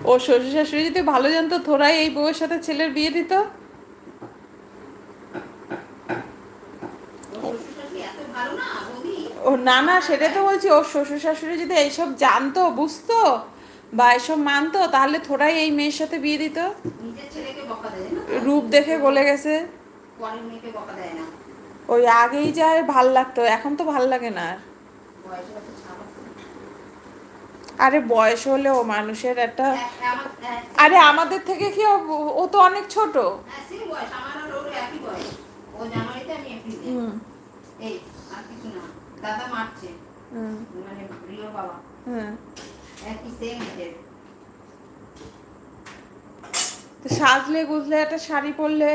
ও শ্বশুর শাশুড়ি যদি ভালো জানতো তোরাই এই বউয়ের সাথে ছেলের বিয়ে দিত। ও না না, সেটাই তো বলছি, ওর শ্বশুর শাশুড়ি যদি এইসব জানতো বুঝতো বা এসব মানতো তাহলে থোড়াই এই মেয়ের সাথে বিয়ে দিত। রূপ দেখে গলে গেছে। ওই আগেই যা ভাল লাগতো, এখন তো ভাল লাগে না। আরে বয়স হলেও মানুষের একটা, আরে আমাদের থেকে কি ও তো অনেক ছোট। দাদা মারছে মানে প্রিয় বাবা, একই সেম এজের। তো সাজলে গুজলে একটা শাড়ি পরলে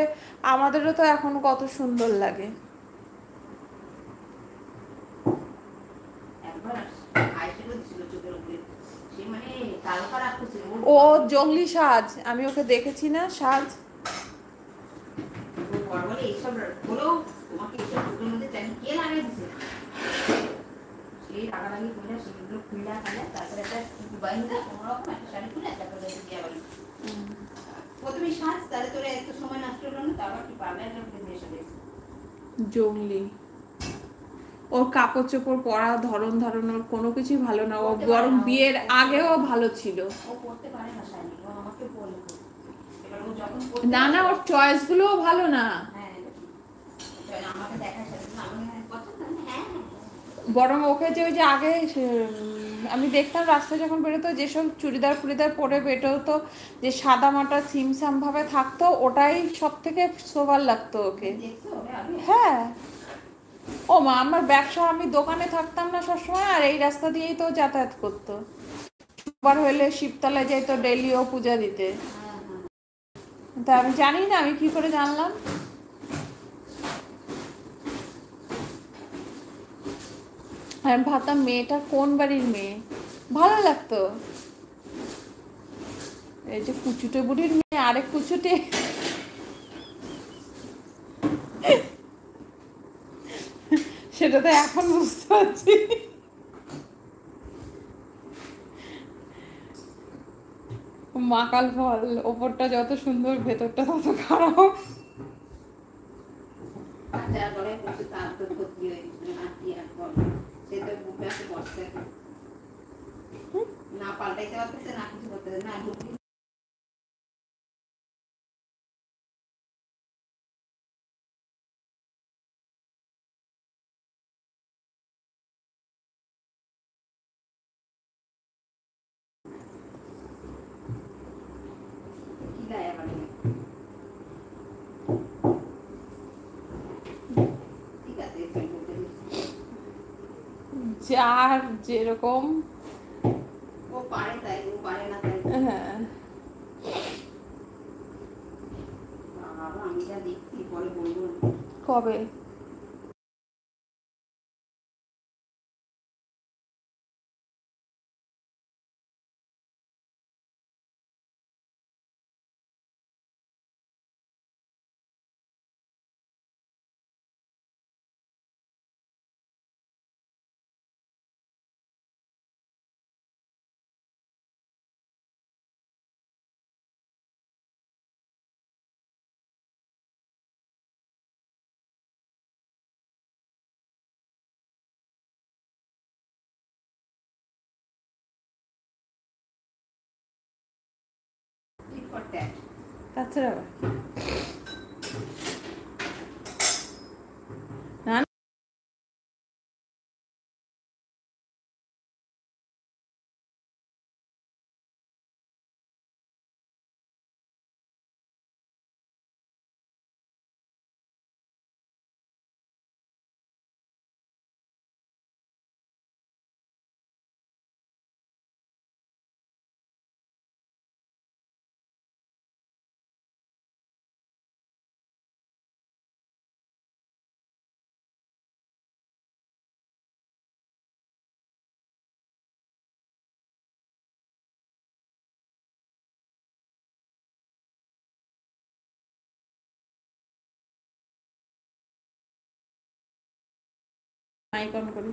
আমাদেরও তো এখন কত সুন্দর লাগে। ও জঙ্গলি সাজ, আমি ওকে দেখেছি না সাজ। জঙ্গলি, ওর কাপড় চোপড় পরা ধরন ধারণ ওর কোনো কিছুই ভালো না, ও বরং বিয়ের আগেও ভালো ছিল। না না, ওর চয়েস গুলোও ভালো না, বরং ওকে যে ওই যে আগে আমি দেখতাম রাস্তায় যখন বেরোতো যেসব চুড়িদার ফুড়িদার পরে বেরোতো, যে সাদা মাটা সিমসাম ভাবে থাকতো, ওটাই সব থেকে সোবার লাগতো ওকে। হ্যাঁ, ও মা, আমার ব্যবসা, আমি দোকানে থাকতাম না সবসময়, আর এই রাস্তা দিয়েই তো যাতায়াত করতো। বার হইলে শিবতলায় যাইতো ডেলি ও পূজা দিতে। তা আমি জানি না, আমি কি করে জানলাম। আমি ভাবতাম মেয়েটা কোন বাড়ির মেয়ে, ভালো লাগতো। এই যে কুচুটে বুড়ির মেয়ে, আরেক কুচুটে, সেটা তো এখন বুঝতে পারছি। মাকাল ফল, ওপরটা যত সুন্দর ভেতরটা তত খারাপ। না পাল্টাইতে পারতেছে না কিছু করতেছে না। যার যেরকম ও পারে তাই, ও পারে না তাই। হ্যাঁ, আমি যা দেখছি পরে বলবো। কবে? তাছাড়া না। মাইক অন করি।